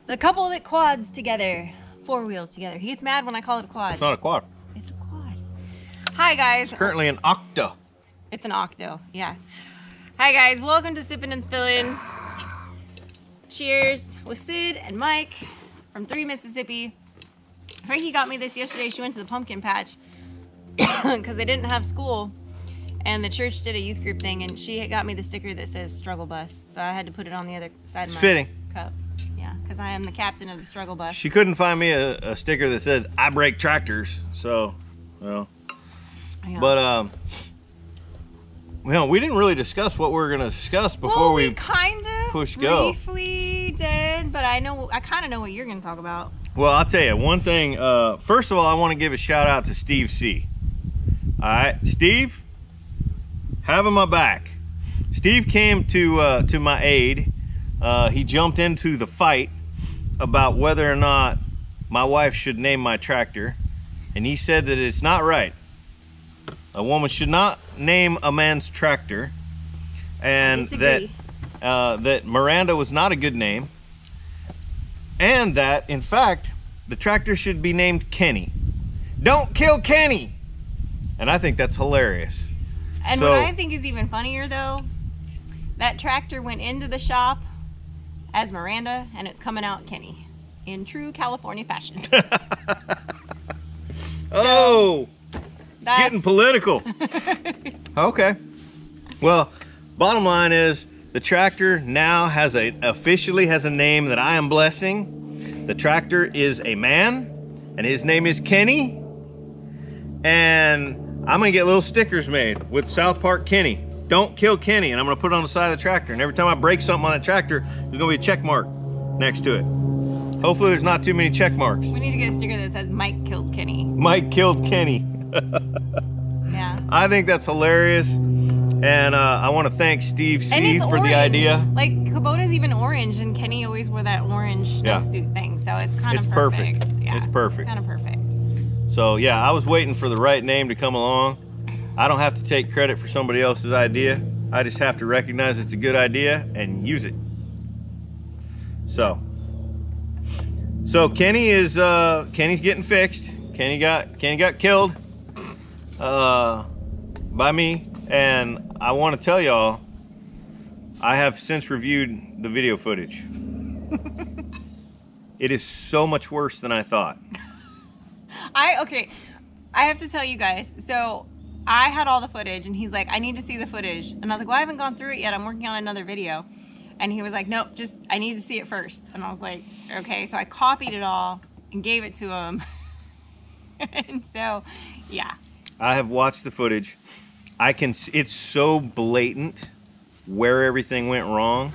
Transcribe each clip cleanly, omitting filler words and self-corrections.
The couple that quads together, 4 wheels together. He gets mad when I call it a quad. It's not a quad. It's a quad. Hi guys. It's currently an octa. It's an octo, yeah. Hi guys, welcome to Sippin and Spillin. Cheers with Sid and Mike from 3 Mississippi. Frankie got me this yesterday. She went to the pumpkin patch because they didn't have school. And the church did a youth group thing, and she got me the sticker that says struggle bus. So I had to put it on the other side of my fitting cup. Yeah, because I am the captain of the struggle bus. She couldn't find me a sticker that said I break tractors, so well. Yeah. But you know, we didn't really discuss what we were gonna discuss before we kind of push go. Briefly did, but I kind of know what you're gonna talk about. Well, I'll tell you one thing. First of all, I want to give a shout out to Steve C. All right, Steve, having my back. Steve came to my aid. He jumped into the fight about whether or not my wife should name my tractor, and he said that it's not right. A woman should not name a man's tractor, and that Miranda was not a good name, and that in fact the tractor should be named Kenny. Don't kill Kenny. And I think that's hilarious. And what I think is even funnier though, that tractor went into the shop as Miranda, and it's coming out Kenny in true California fashion. Oh, getting political. Okay. Well, bottom line is the tractor now officially has a name that I am blessing. The tractor is a man, and his name is Kenny. And I'm gonna get little stickers made with South Park Kenny. Don't kill Kenny, and I'm gonna put it on the side of the tractor. And every time I break something on that tractor, there's gonna be a check mark next to it. Hopefully there's not too many check marks. We need to get a sticker that says Mike killed Kenny. Mike killed Kenny. Yeah. I think that's hilarious. And I want to thank Steve C for the idea. Like Kubota's even orange, and Kenny always wore that orange snowsuit thing, so it's kind of perfect. Yeah, it's perfect. Kind of perfect. So yeah, I was waiting for the right name to come along. I don't have to take credit for somebody else's idea. I just have to recognize it's a good idea and use it. So Kenny's getting fixed. Kenny got killed by me, and I want to tell y'all, I have since reviewed the video footage. It is so much worse than I thought. Okay, I have to tell you guys, so I had all the footage, and he's like, I need to see the footage. And I was like, well, I haven't gone through it yet. I'm working on another video. And he was like, nope, I need to see it first. And I was like, okay. So I copied it all and gave it to him. And so, yeah. I have watched the footage. It's so blatant where everything went wrong.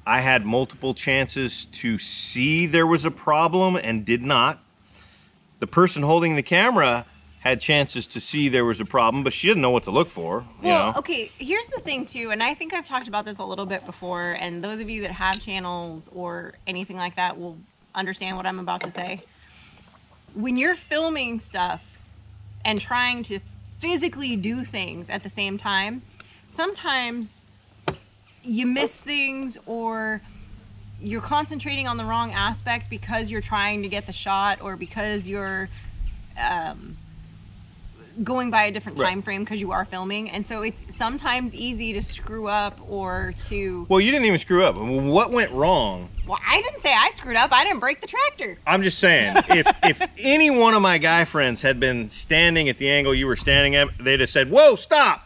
I had multiple chances to see there was a problem and did not. The person holding the camera had chances to see there was a problem, but she didn't know what to look for. Well, okay, here's the thing too, and I think I've talked about this a little bit before, and those of you that have channels or anything like that will understand what I'm about to say. When you're filming stuff and trying to physically do things at the same time, sometimes you miss things, or you're concentrating on the wrong aspects because you're trying to get the shot, or because you're going by a different time frame because you are filming, and so it's sometimes easy to screw up or to... Well, you didn't even screw up. What went wrong? Well, I didn't say I screwed up. I didn't break the tractor. I'm just saying, if any one of my guy friends had been standing at the angle you were standing at, they'd have said, whoa, stop!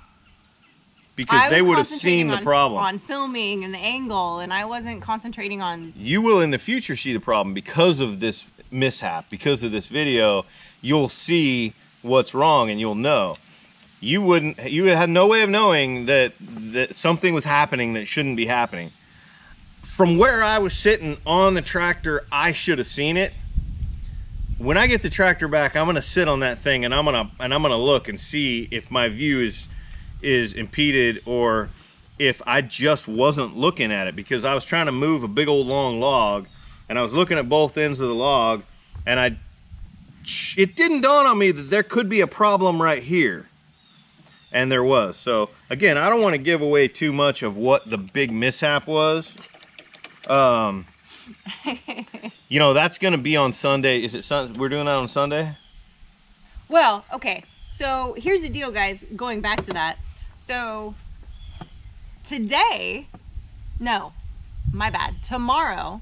Because they would have seen the problem. On filming and the angle, and I wasn't concentrating on... You will in the future see the problem because of this mishap, because of this video. You'll see what's wrong, and you'll know. You would have no way of knowing that something was happening that shouldn't be happening. From where I was sitting on the tractor, I should have seen it. When I get the tractor back, I'm gonna sit on that thing, and I'm gonna look and see if my view is impeded, or if I just wasn't looking at it, because I was trying to move a big old long log, and I was looking at both ends of the log, and it didn't dawn on me that there could be a problem right here. And there was. So again, I don't want to give away too much of what the big mishap was. You know, that's going to be on Sunday. Is it we're doing that on Sunday? Well, okay. So here's the deal, guys. Going back to that. So today, no, my bad. Tomorrow,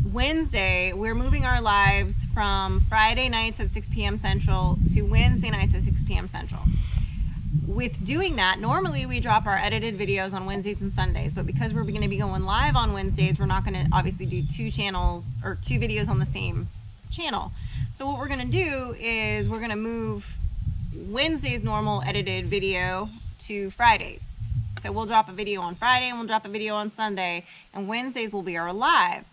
Wednesday, we're moving our lives from Friday nights at 6 p.m. Central to Wednesday nights at 6 p.m. Central. With doing that, normally we drop our edited videos on Wednesdays and Sundays, but because we're going to be going live on Wednesdays, we're not going to obviously do two channels or two videos on the same channel. So what we're going to do is we're going to move Wednesday's normal edited video to Fridays. So we'll drop a video on Friday and we'll drop a video on Sunday, and Wednesdays will be our live,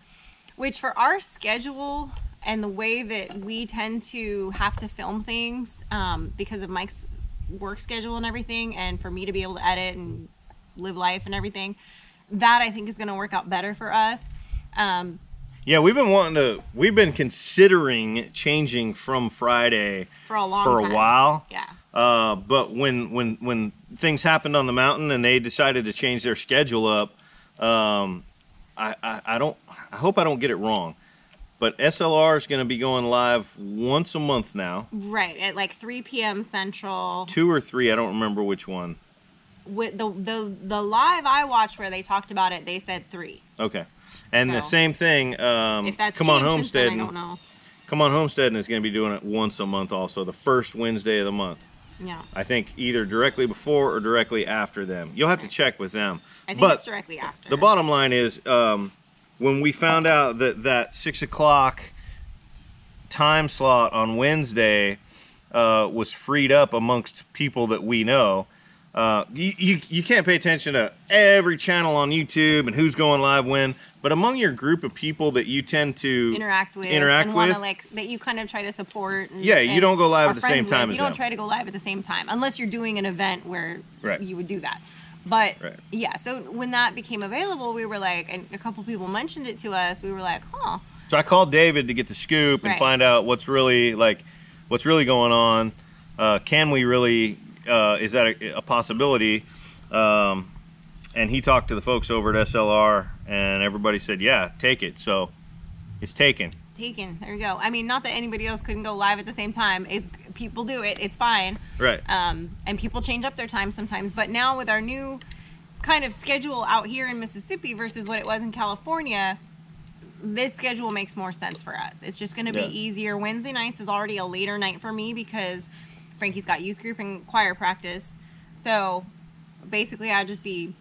which for our schedule and the way that we tend to have to film things because of Mike's work schedule and everything, and for me to be able to edit and live life and everything, that I think is going to work out better for us. Yeah, we've been considering changing from Friday for a while. Yeah. But when things happened on the mountain and they decided to change their schedule up, I hope I don't get it wrong, but SLR is going to be going live once a month now. Right, at like 3 p.m. Central. 2 or 3, I don't remember which one. With the live I watched where they talked about it, they said 3. Okay. And the same thing, if that's Come On changed, Homestead. I don't know. Come On Homestead is going to be doing it once a month also, the first Wednesday of the month. Yeah. I think either directly before or directly after them. You'll have to check with them. I think it's directly after. The bottom line is, when we found out that 6 o'clock time slot on Wednesday was freed up amongst people that we know, you can't pay attention to every channel on YouTube and who's going live when, but among your group of people that you tend to interact with and wanna, like, that you kind of try to support. And, you don't go live at the same time as them. You don't try to go live at the same time unless you're doing an event where right. you would do that. But right. yeah, so when that became available, we were like, and a couple people mentioned it to us, we were like, huh. So I called David to get the scoop and find out what's really going on. Can we really, is that a possibility? And he talked to the folks over at SLR and everybody said, yeah, take it. So it's taken. It's taken. There you go. I mean, not that anybody else couldn't go live at the same time. People do it. It's fine. Right. And people change up their time sometimes. But now with our new kind of schedule out here in Mississippi versus what it was in California, this schedule makes more sense for us. It's just going to be easier. Wednesday nights is already a later night for me because Frankie's got youth group and choir practice. So basically I'd just be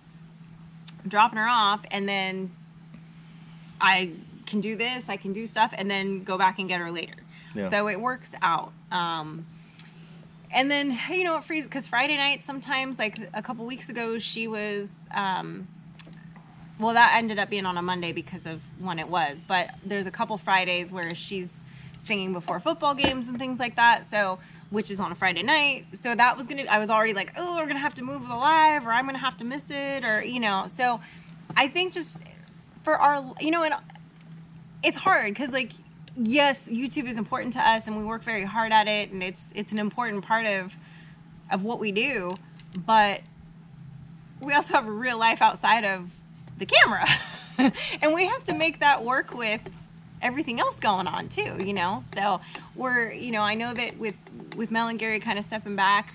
dropping her off, and then I can do this, I can do stuff, and then go back and get her later. Yeah. So it works out. And then, you know, it frees, because Friday night sometimes, like a couple weeks ago, she was, well, that ended up being on a Monday because of when it was, but there's a couple Fridays where she's singing before football games and things like that, so, which is on a Friday night, so that was gonna, I was already like, oh, we're gonna have to move the live, or I'm gonna have to miss it, or, you know, so I think just for our, you know, and it's hard, because, like, yes, YouTube is important to us, and we work very hard at it, and it's an important part of what we do, but we also have a real life outside of the camera, and we have to make that work with everything else going on too, you know. So we're, you know, I know that with Mel and Gary kind of stepping back,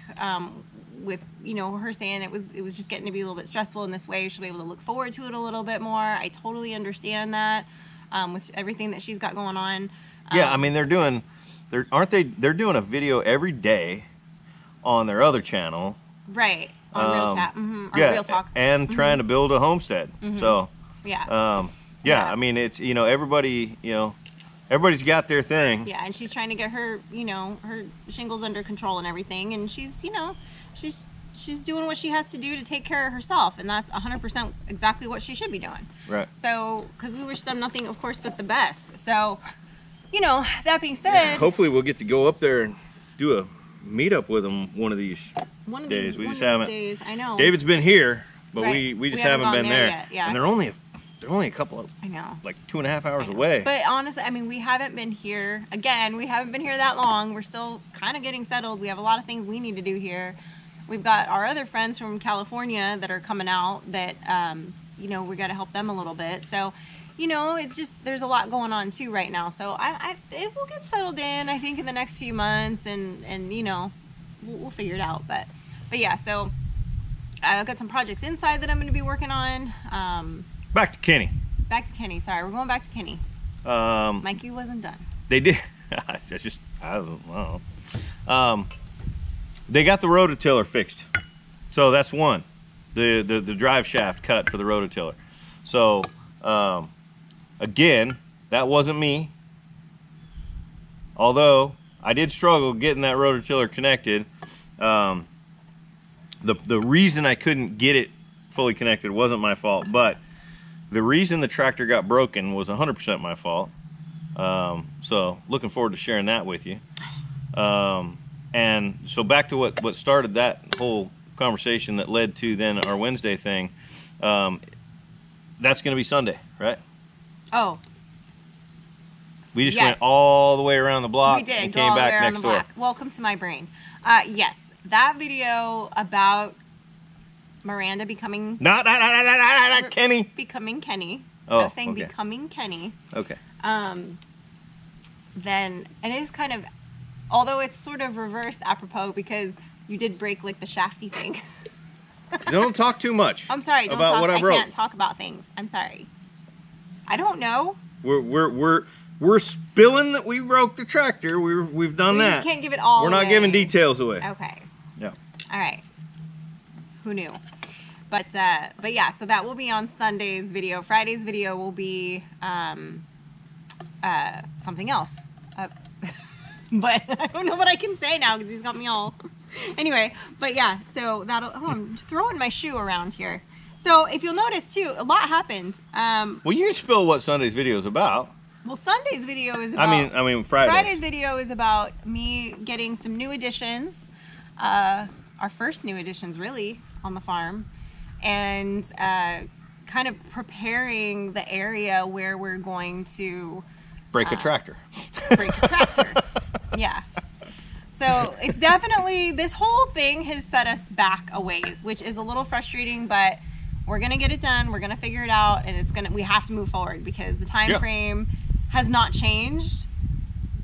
with, you know, her saying it was just getting to be a little bit stressful in this way, she'll be able to look forward to it a little bit more. I totally understand that, with everything that she's got going on. Yeah, I mean, they're doing a video every day on their other channel, right, on Real Chat, or Real Talk, and trying to build a homestead. So yeah. Yeah, I mean, it's, you know, everybody's got their thing. Yeah, and she's trying to get her, you know, her shingles under control and everything, and she's, you know, she's doing what she has to do to take care of herself, and that's 100% exactly what she should be doing. Right. So, because we wish them nothing, of course, but the best. So, you know, that being said, hopefully we'll get to go up there and do a meetup with them one of these days. We just haven't. Days, I know. David's been here, but we just haven't been there. Yet, yeah. And they're only a couple of, I know, like 2.5 hours away. But honestly, I mean, we haven't been here, again, we haven't been here that long. We're still kind of getting settled. We have a lot of things we need to do here. We've got our other friends from California that are coming out that you know, we got to help them a little bit. So, you know, it's just, there's a lot going on too right now. So it will get settled in, I think, in the next few months, and you know, we'll figure it out. But yeah, so I've got some projects inside that I'm going to be working on. Back to Kenny. Back to Kenny. Sorry, we're going back to Kenny. Mikey wasn't done. They did. I don't know. They got the rototiller fixed, so that's one. The drive shaft cut for the rototiller. So again, that wasn't me. Although I did struggle getting that rototiller connected. The reason I couldn't get it fully connected wasn't my fault, but the reason the tractor got broken was 100% my fault. So looking forward to sharing that with you. And so back to what started that whole conversation that led to then our Wednesday thing. That's going to be Sunday, right? Oh. We just went all the way around the block. We did. And came back next door. Welcome to my brain. Yes, that video about Miranda becoming... Not Kenny. Becoming Kenny. Oh, I was saying okay. becoming Kenny. Okay. Then, and it is kind of, although it's sort of reverse apropos because you did break like the shafty thing. Don't talk too much. I'm sorry. Don't about talk, what I broke. can't talk about things. I'm sorry. I don't know. We're spilling that we broke the tractor. We've done that. We just can't give it all We're not away. giving details away. Okay. Yeah. All right. Who knew? But yeah, so that will be on Sunday's video. Friday's video will be something else. But I don't know what I can say now because he's got me all. Anyway, but yeah, so that'll. Oh, I'm throwing my shoe around here. So if you'll notice too, a lot happened. Well, you can spill what Sunday's video is about. Well, Sunday's video is about. I mean Friday's video is about me getting some new additions. Our first new additions, really, on the farm, and kind of preparing the area where we're going to break a tractor. Break a tractor. Yeah. So it's definitely, this whole thing has set us back a ways, which is a little frustrating, but we're gonna get it done. We're gonna figure it out, and we have to move forward because the time frame has not changed.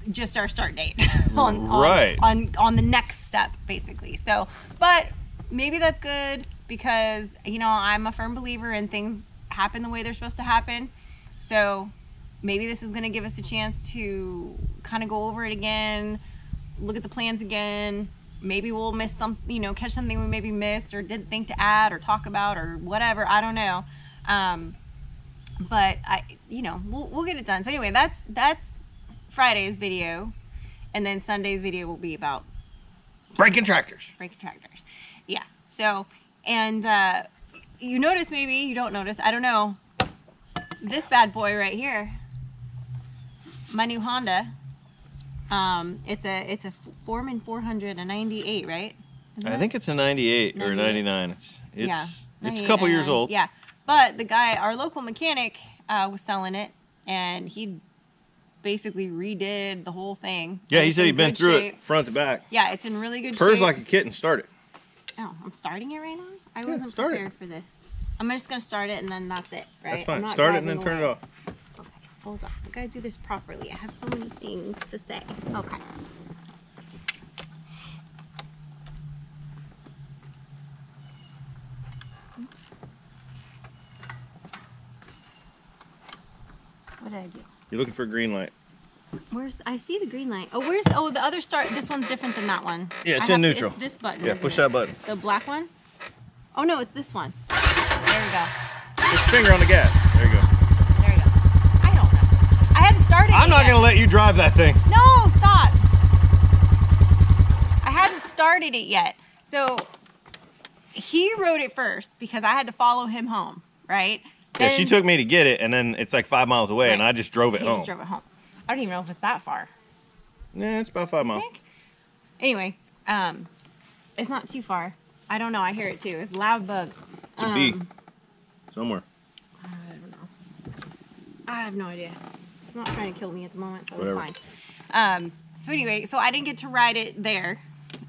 Just our start date on the next step, basically. So, but maybe that's good because, you know, I'm a firm believer in things happen the way they're supposed to happen. So maybe this is going to give us a chance to kind of go over it again, look at the plans again. Maybe we'll miss some, you know, catch something we maybe missed or didn't think to add or talk about or whatever. I don't know. But you know, we'll get it done. So anyway, that's Friday's video, and then Sunday's video will be about breaking tractors. Yeah. So, and you notice, maybe you don't notice, I don't know, this bad boy right here, my new Honda. It's a Foreman 400, a 98, right? I think it's a 98 or 99. It's a couple years old. Yeah. But the guy, our local mechanic, was selling it, and he basically redid the whole thing. Yeah, he said he'd been through it front to back. Yeah, it's in really good shape. Purrs like a kitten. Start it. Oh, I'm starting it right now? I wasn't prepared for this. I'm just going to start it, and then that's it, right? That's fine. Start it and then turn it off. Okay, hold on. I got to do this properly. I have so many things to say. Okay. Oops. What did I do? You're looking for a green light. I see the green light. Oh, the other start, this one's different than that one. Yeah, it's in neutral. It's this button. Yeah, push that button. The black one? Oh no, it's this one. There we go. Put your finger on the gas. There you go. There you go. I don't know. I hadn't started it I'm not yet. going to let you drive that thing. No, stop. I hadn't started it yet. So he rode it first because I had to follow him home, right? Yeah, she took me to get it, and then it's like 5 miles away, and I just drove it home. He just drove it home. I don't even know if it's that far. Yeah, it's about 5 miles. Anyway, it's not too far. I don't know. I hear it too. It's a loud bug. It's a bee. Somewhere. I don't know. I have no idea. It's not trying to kill me at the moment, so Whatever. it's fine. So anyway, so I didn't get to ride it there.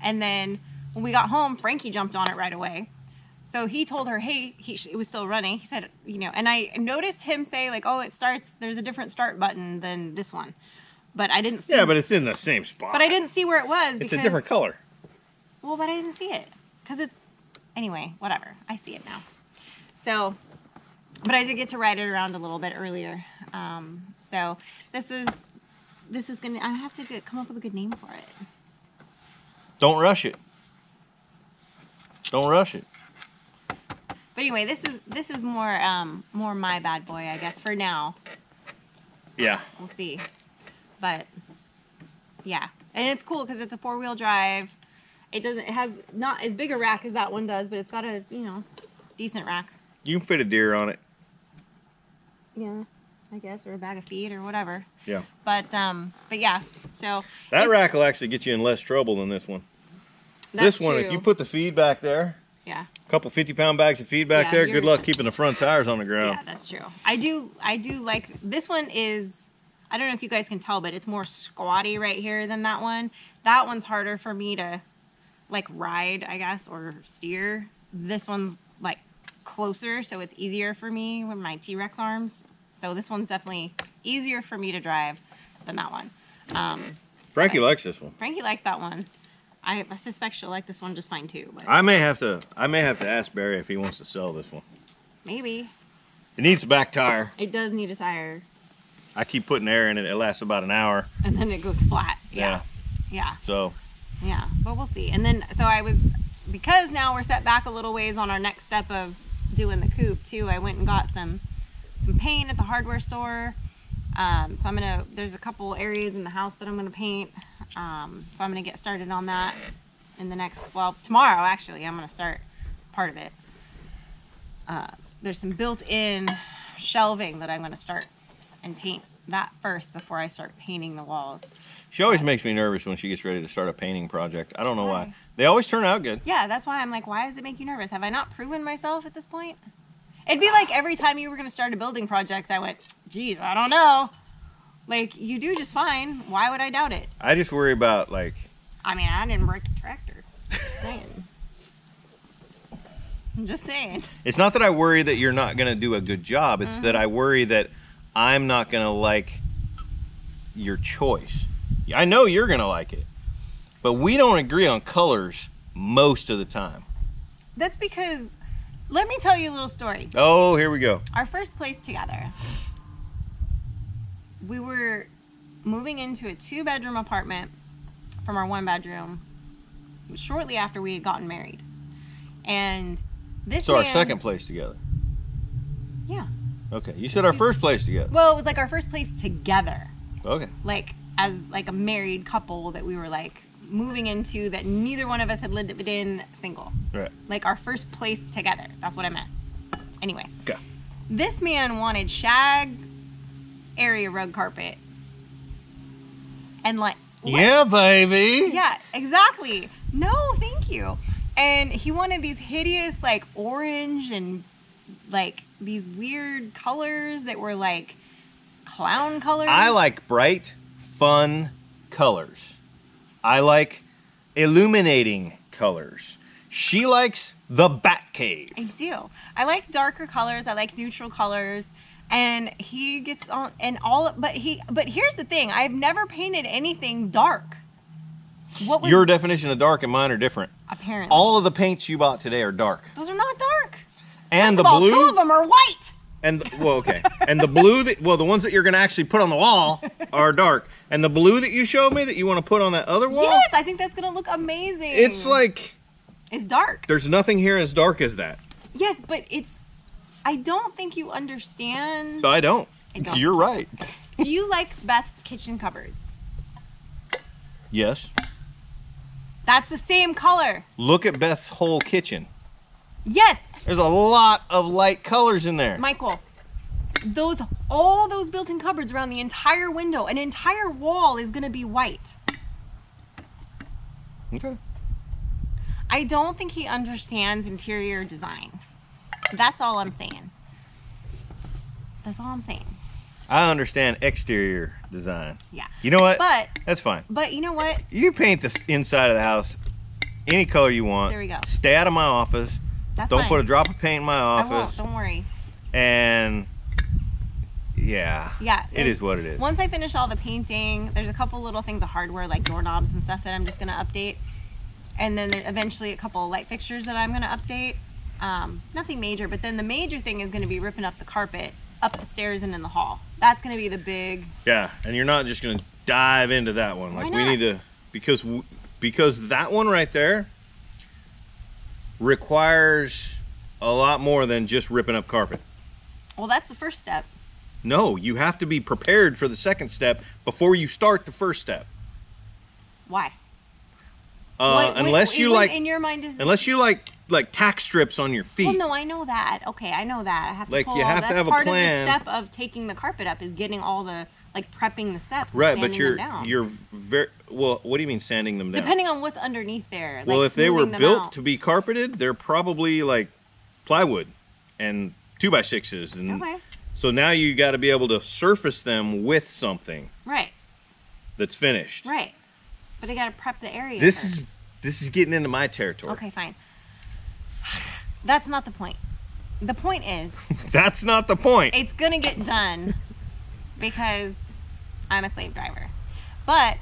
And then when we got home, Frankie jumped on it right away. So he told her, hey, it was still running. He said, you know, and I noticed him say like, oh, it starts, there's a different start button than this one. But I didn't see. Yeah, but it's in the same spot. But I didn't see where it was. It's a different color. Well, but I didn't see it. Because it's, anyway, whatever. I see it now. So, but I did get to ride it around a little bit earlier. So this is going to, I have to come up with a good name for it. Don't rush it. Don't rush it. But anyway, this is more my bad boy, I guess, for now. Yeah. We'll see. But yeah, and it's cool because it's a 4-wheel drive. It has not as big a rack as that one does, but it's got a, you know, decent rack. You can fit a deer on it. Yeah, I guess, or a bag of feed or whatever. Yeah. But yeah, so that rack will actually get you in less trouble than this one. This one, if you put the feed back there. Yeah. A couple 50-pound bags of feed back there. Good luck keeping the front tires on the ground. Yeah, that's true. I do like this one. Is, I don't know if you guys can tell, but it's more squatty right here than that one. That one's harder for me to like ride, I guess, or steer. This one's like closer, so it's easier for me with my T-Rex arms. So this one's definitely easier for me to drive than that one. Frankie likes this one. Frankie likes that one. I suspect she'll like this one just fine too. But I may have to ask Barry if he wants to sell this one. Maybe. It needs a back tire. It does need a tire. I keep putting air in it. It lasts about an hour. And then it goes flat. Yeah. Yeah. So. Yeah, but we'll see. And then, so because now we're set back a little ways on our next step of doing the coupe too, I went and got some paint at the hardware store. So there's a couple areas in the house that I'm gonna paint. So I'm gonna get started on that in the tomorrow actually, I'm gonna start part of it. There's some built-in shelving that I'm gonna start and paint that first before I start painting the walls. She always makes me nervous when she gets ready to start a painting project. I don't know why. They always turn out good. Yeah, that's why I'm like, why does it make you nervous? Have I not proven myself at this point? It'd be like every time you were gonna start a building project, I went, geez, I don't know. Like, you do just fine. Why would I doubt it? I just worry about, like... I mean, I didn't break the tractor. Just saying. I'm just saying. It's not that I worry that you're not going to do a good job. It's that I worry that I'm not going to like your choice. I know you're going to like it. But we don't agree on colors most of the time. That's because... Let me tell you a little story. Oh, here we go. Our first place together... We were moving into a 2-bedroom apartment from our 1-bedroom shortly after we had gotten married. And this So our second place together. Yeah. Okay. You said our first place together. Well, it was like our first place together. Okay. Like as like a married couple that we were like moving into that neither one of us had lived in single. Right. Like our first place together. That's what I meant. Anyway. Okay. This man wanted shag area rug carpet and like yeah, baby. Yeah, exactly. No, thank you. And he wanted these hideous like orange and like these weird colors that were like clown colors. I like bright, fun colors. I like illuminating colors. She likes the Batcave. I do. I like darker colors. I like neutral colors. And he gets on and all, but here's the thing. I've never painted anything dark. What was your definition of dark and mine are different? Apparently. All of the paints you bought today are dark. Those are not dark. And First the of all, blue. 2 of them are white. And okay. And the blue the ones that you're going to actually put on the wall are dark. And the blue that you showed me that you want to put on that other wall? Yes, I think that's going to look amazing. It's like it's dark. There's nothing here as dark as that. Yes, but I don't think you understand. I don't. You're right. Do you like Beth's kitchen cupboards? Yes. That's the same color. Look at Beth's whole kitchen. Yes. There's a lot of light colors in there. Michael, all those built-in cupboards around the entire window, an entire wall is going to be white. Okay. I don't think he understands interior design. That's all I'm saying. That's all I'm saying. I understand exterior design. Yeah. You know what? But that's fine. But you know what? You paint the inside of the house any color you want. There we go. Stay out of my office. Don't put a drop of paint in my office. I won't, don't worry. And yeah, it is what it is. Once I finish all the painting, there's a couple little things of hardware like doorknobs and stuff that I'm just going to update. And then eventually a couple of light fixtures that I'm going to update. Nothing major, but then the major thing is going to be ripping up the carpet up the stairs and in the hall. That's going to be the big... Yeah, and you're not just going to dive into that one. Why like not? We need to, because that one right there requires a lot more than just ripping up carpet. Well, that's the first step. No, you have to be prepared for the second step before you start the first step. Why? Unless you like, in your mind is unless you like tack strips on your feet. Well, no, I know that. Okay, I know that. I have to like pull. You have to have a plan. Part of the step of taking the carpet up is getting all the prepping the steps. Right, and but sanding them down. you're very well. What do you mean sanding them down? Depending on what's underneath there. Well, if they were smoothing them built out. to be carpeted, they're probably like plywood and 2x6s, and Okay. so now you got to be able to surface them with something. Right. That's finished. Right. But I got to prep the area. This is getting into my territory. Okay, fine. That's not the point. The point is... That's not the point. It's going to get done because I'm a slave driver. But...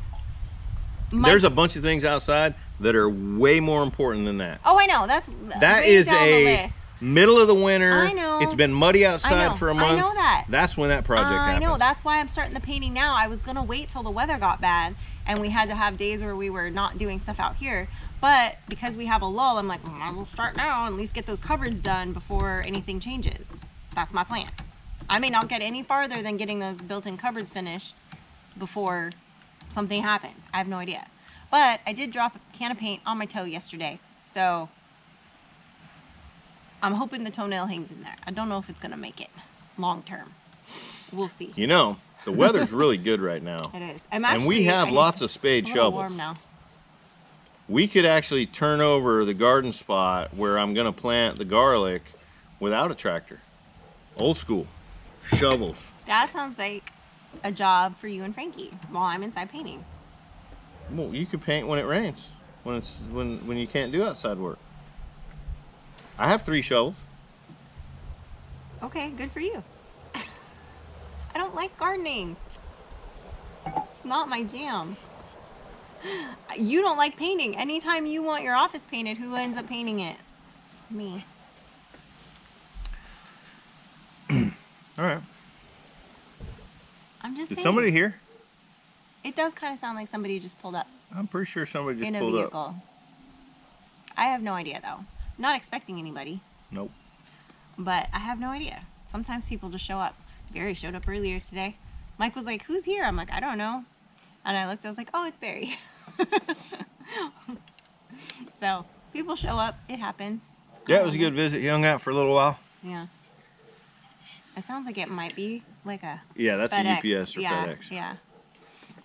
There's a bunch of things outside that are way more important than that. Oh, I know. That is down the list. Middle of the winter. I know. It's been muddy outside for a month. I know that. That's when that project happens. I know. That's why I'm starting the painting now. I was going to wait till the weather got bad and we had to have days where we were not doing stuff out here. But because we have a lull, I'm like, I will start now and at least get those cupboards done before anything changes. That's my plan. I may not get any farther than getting those built-in cupboards finished before something happens. I have no idea. But I did drop a can of paint on my toe yesterday. So I'm hoping the toenail hangs in there. I don't know if it's going to make it long term. We'll see. You know, the weather's really good right now. It is. And we have lots of spade shovels. Warm now. We could actually turn over the garden spot where I'm going to plant the garlic without a tractor. Old school. Shovels. That sounds like a job for you and Frankie while I'm inside painting. Well, you could paint when it rains. When you can't do outside work. I have 3 shovels. Okay, good for you. I don't like gardening. It's not my jam. You don't like painting. Anytime you want your office painted, who ends up painting it? Me. All right. I'm just saying. Is somebody here? It does kind of sound like somebody just pulled up. I'm pretty sure somebody just in a pulled vehicle. up. I have no idea though. Not expecting anybody. Nope. But I have no idea. Sometimes people just show up. Barry showed up earlier today. Mike was like, who's here? I'm like, I don't know. And I looked, I was like, oh, it's Barry. So, people show up. It happens. Yeah, it was a good visit. You hung out for a little while. Yeah. It sounds like it might be like a Yeah, that's FedEx. a UPS or Yeah, FedEx. yeah.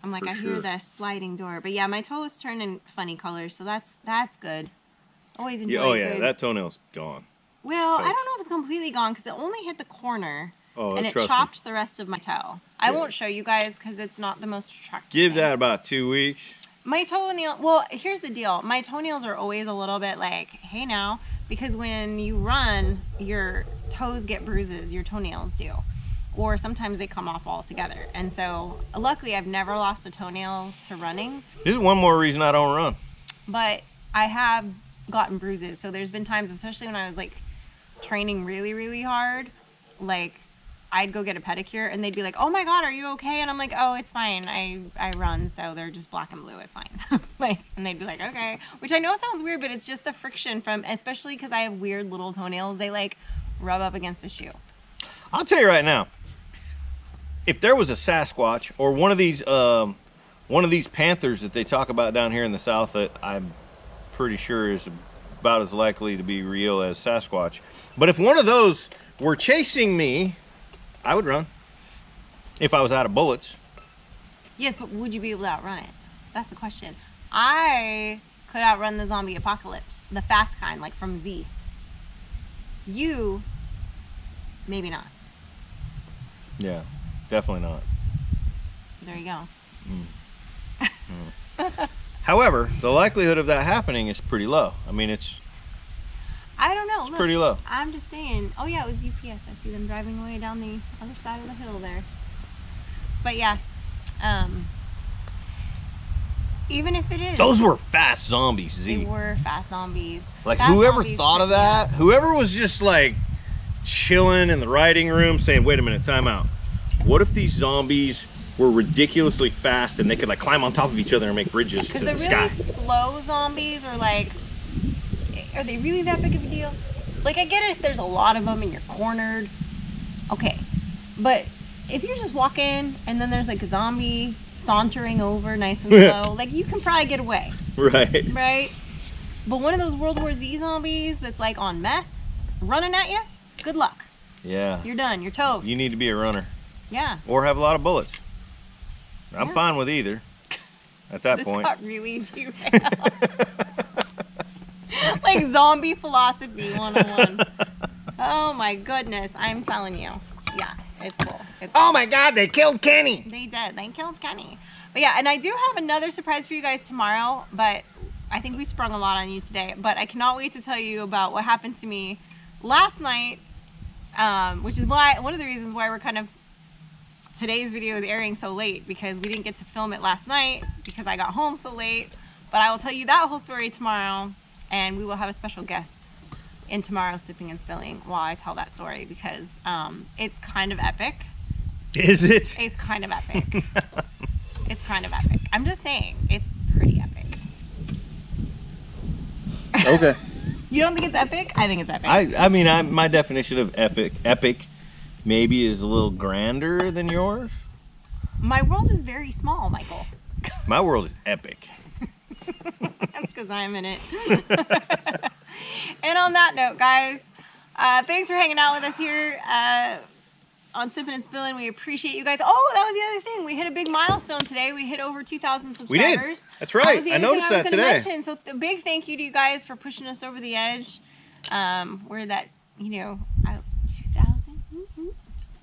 I'm like, For I hear sure. the sliding door. But yeah, my toe is turning funny colors, so that's good. Always enjoy Yeah, oh yeah, good. that toenail's gone. Well, I toast. don't know if it's completely gone because it only hit the corner. Oh, and it trust me. chopped the rest of my toe. I Yeah. won't show you guys because it's not the most attractive Give thing. that about 2 weeks. My toenail, well, here's the deal. My toenails are always a little bit like, hey now, because when you run, your toes get bruises, your toenails do. Or sometimes they come off altogether. And so, luckily, I've never lost a toenail to running. This is one more reason I don't run. But I have gotten bruises. So there's been times, especially when I was like training really, really hard, like I'd go get a pedicure and they'd be like, oh my God, are you okay? And I'm like, oh, it's fine. I run, so they're just black and blue. It's fine. And they'd be like, okay. Which I know sounds weird, but it's just the friction from, especially because I have weird little toenails, they like rub up against the shoe. I'll tell you right now, if there was a Sasquatch or one of these panthers that they talk about down here in the South that I'm pretty sure is about as likely to be real as Sasquatch. But if one of those were chasing me, I would run. If I was out of bullets. Yes, but would you be able to outrun it? That's the question. I could outrun the zombie apocalypse, the fast kind, like from Z. You, maybe not. Yeah, definitely not. There you go. However, the likelihood of that happening is pretty low. I mean, it's... I don't know. know. Look, pretty low. I'm just saying. Oh yeah, it was UPS. I see them driving away down the other side of the hill there. But yeah, even if it is, those were fast zombies, Z. They were fast zombies. Like fast whoever zombies thought of that, whoever was just like chilling in the writing room saying, wait a minute, time out. What if these zombies were ridiculously fast and they could like climb on top of each other and make bridges to the sky? Because the really slow zombies are like, are they really that big of a deal? Like, I get it if there's a lot of them and you're cornered. Okay. But if you're just walking and then there's like a zombie sauntering over nice and slow, like you can probably get away. Right. Right? But one of those World War Z zombies that's like on meth running at you, good luck. Yeah. You're done. You're toast. You need to be a runner. Yeah. Or have a lot of bullets. I'm fine with either at that point. This got really derailed. Like zombie philosophy 101. Oh my goodness. I'm telling you. Yeah, it's cool. It's cool. Oh my God, they killed Kenny. They did. They killed Kenny. But yeah, and I do have another surprise for you guys tomorrow, but I think we sprung a lot on you today. But I cannot wait to tell you about what happened to me last night, which is why one of the reasons why we're kind of today's video is airing so late, because we didn't get to film it last night because I got home so late. But I will tell you that whole story tomorrow, and we will have a special guest in tomorrow's Sipping and Spilling while I tell that story, because it's kind of epic. Is it? It's kind of epic. It's kind of epic. I'm just saying, it's pretty epic. Okay. You don't think it's epic? I think it's epic. I mean, my definition of epic maybe is a little grander than yours. My world is very small, Michael. My world is epic. That's because I'm in it. And on that note, guys, thanks for hanging out with us here on Sippin and Spillin. We appreciate you guys. Oh, that was the other thing. We hit a big milestone today. We hit over 2,000 subscribers. We did. That's right. I noticed that today. So a big thank you to you guys for pushing us over the edge. We're that, 2,000.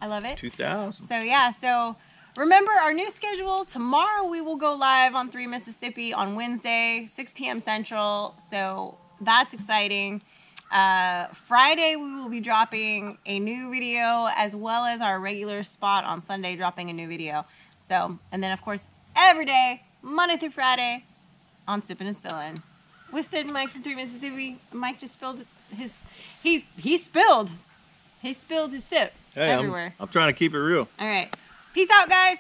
I love it. 2,000. So yeah, so remember our new schedule. Tomorrow we will go live on 3 Mississippi on Wednesday, 6 p.m. Central. So that's exciting. Friday we will be dropping a new video, as well as our regular spot on Sunday dropping a new video. So, and then of course every day, Monday through Friday, on Sippin and Spillin. With Sid and Mike from 3 Mississippi. Mike just spilled his he spilled his sip everywhere. I'm trying to keep it real. All right. Peace out, guys.